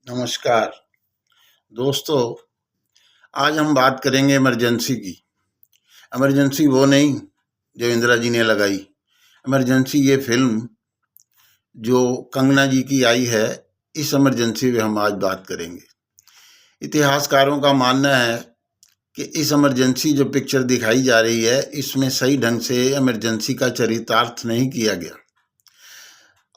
नमस्कार दोस्तों। आज हम बात करेंगे इमरजेंसी की। इमरजेंसी वो नहीं जो इंदिरा जी ने लगाई। इमरजेंसी ये फिल्म जो कंगना जी की आई है, इस इमरजेंसी पे हम आज बात करेंगे। इतिहासकारों का मानना है कि इस इमरजेंसी जो पिक्चर दिखाई जा रही है, इसमें सही ढंग से इमरजेंसी का चरितार्थ नहीं किया गया।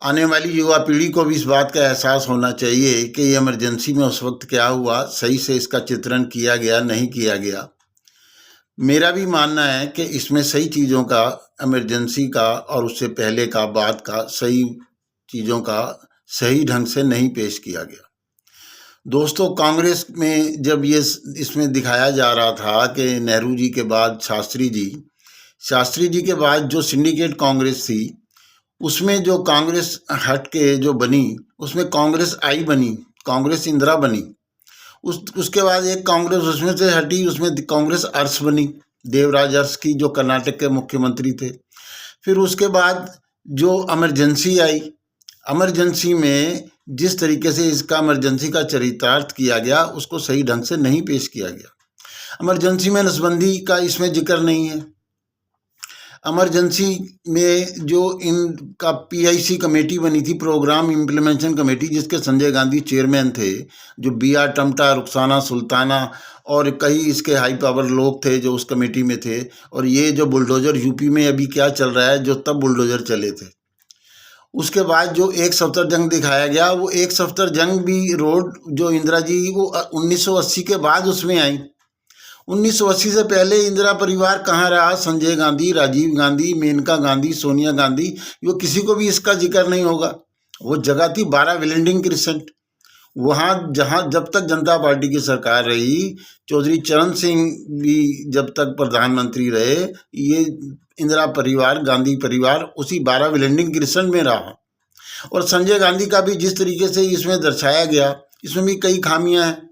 आने वाली युवा पीढ़ी को भी इस बात का एहसास होना चाहिए कि ये इमरजेंसी में उस वक्त क्या हुआ, सही से इसका चित्रण किया गया नहीं किया गया। मेरा भी मानना है कि इसमें सही चीज़ों का, इमरजेंसी का और उससे पहले का, बाद का, सही चीज़ों का सही ढंग से नहीं पेश किया गया। दोस्तों, कांग्रेस में जब ये इसमें दिखाया जा रहा था कि नेहरू जी के बाद शास्त्री जी के बाद जो सिंडिकेट कांग्रेस थी, उसमें जो कांग्रेस हट के जो बनी, उसमें कांग्रेस आई बनी, कांग्रेस इंदिरा बनी। उसके बाद एक कांग्रेस उसमें से हटी, उसमें कांग्रेस अर्स बनी, देवराज अर्स की, जो कर्नाटक के मुख्यमंत्री थे। फिर उसके बाद जो इमरजेंसी आई, इमरजेंसी में जिस तरीके से इसका इमरजेंसी का चरितार्थ किया गया, उसको सही ढंग से नहीं पेश किया गया। इमरजेंसी में नसबंदी का इसमें जिक्र नहीं है। इमरजेंसी में जो इनका पीआईसी कमेटी बनी थी, प्रोग्राम इम्प्लीमेंटेशन कमेटी, जिसके संजय गांधी चेयरमैन थे, जो बीआर टमटा, रुखसाना सुल्ताना और कई इसके हाई पावर लोग थे जो उस कमेटी में थे। और ये जो बुलडोजर यूपी में अभी क्या चल रहा है, जो तब बुलडोजर चले थे। उसके बाद जो एक सफ्तर जंग दिखाया गया, वो एक सफ्तर जंग भी रोड जो इंदिरा जी वो 1980 के बाद उसमें आई। 1980 से पहले इंदिरा परिवार कहाँ रहा? संजय गांधी, राजीव गांधी, मेनका गांधी, सोनिया गांधी, वो किसी को भी इसका जिक्र नहीं होगा। वो जगह थी 12 विलेंडिंग क्रिसेंट। वहाँ जहाँ जब तक जनता पार्टी की सरकार रही, चौधरी चरण सिंह भी जब तक प्रधानमंत्री रहे, ये इंदिरा परिवार, गांधी परिवार उसी 12 विलेंडिंग क्रिसेंट में रहा। और संजय गांधी का भी जिस तरीके से इसमें दर्शाया गया, इसमें भी कई खामियां हैं।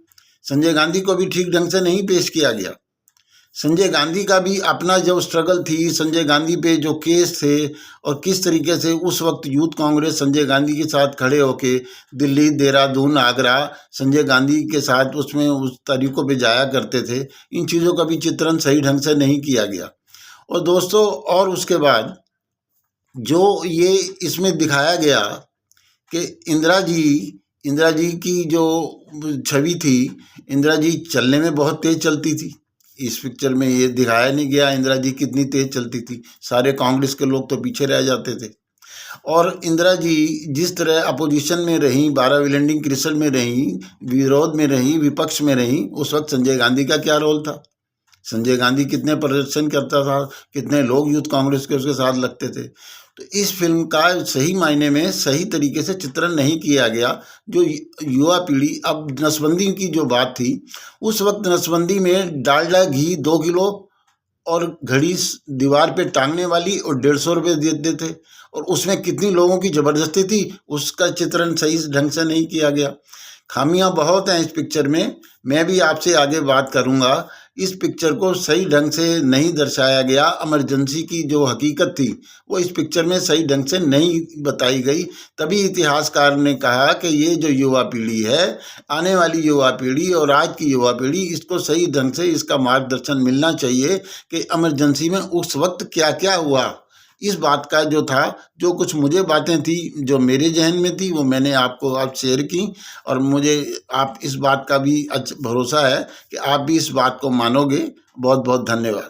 संजय गांधी को भी ठीक ढंग से नहीं पेश किया गया। संजय गांधी का भी अपना जो स्ट्रगल थी, संजय गांधी पे जो केस थे, और किस तरीके से उस वक्त यूथ कांग्रेस संजय गांधी के साथ खड़े होके दिल्ली, देहरादून, आगरा संजय गांधी के साथ उसमें उस तरीकों पे जाया करते थे, इन चीज़ों का भी चित्रण सही ढंग से नहीं किया गया। और दोस्तों, और उसके बाद जो ये इसमें दिखाया गया कि इंदिरा जी की जो छवि थी, इंदिरा जी चलने में बहुत तेज चलती थी। इस पिक्चर में ये दिखाया नहीं गया इंदिरा जी कितनी तेज चलती थी। सारे कांग्रेस के लोग तो पीछे रह जाते थे। और इंदिरा जी जिस तरह अपोजिशन में रहीं, 12 विलेंडिंग क्रिसेंट में रहीं, विरोध में रहीं, विपक्ष में रहीं, उस वक्त संजय गांधी का क्या रोल था? संजय गांधी कितने प्रदर्शन करता था, कितने लोग यूथ कांग्रेस के उसके साथ लगते थे। तो इस फिल्म का सही मायने में सही तरीके से चित्रण नहीं किया गया। जो युवा पीढ़ी, अब नसबंदी की जो बात थी, उस वक्त नसबंदी में डालडा घी 2 किलो और घड़ी दीवार पे टांगने वाली और 150 रुपये देते थे, और उसमें कितनी लोगों की ज़बरदस्ती थी, उसका चित्रण सही ढंग से नहीं किया गया। खामियां बहुत हैं इस पिक्चर में। मैं भी आपसे आगे बात करूंगा। इस पिक्चर को सही ढंग से नहीं दर्शाया गया। इमरजेंसी की जो हकीकत थी वो इस पिक्चर में सही ढंग से नहीं बताई गई। तभी इतिहासकार ने कहा कि ये जो युवा पीढ़ी है, आने वाली युवा पीढ़ी और आज की युवा पीढ़ी, इसको सही ढंग से इसका मार्गदर्शन मिलना चाहिए कि इमरजेंसी में उस वक्त क्या क्या हुआ। इस बात का जो था, जो कुछ मुझे बातें थी जो मेरे जहन में थी, वो मैंने आपको आज शेयर की। और मुझे आप इस बात का भी भरोसा है कि आप भी इस बात को मानोगे। बहुत बहुत धन्यवाद।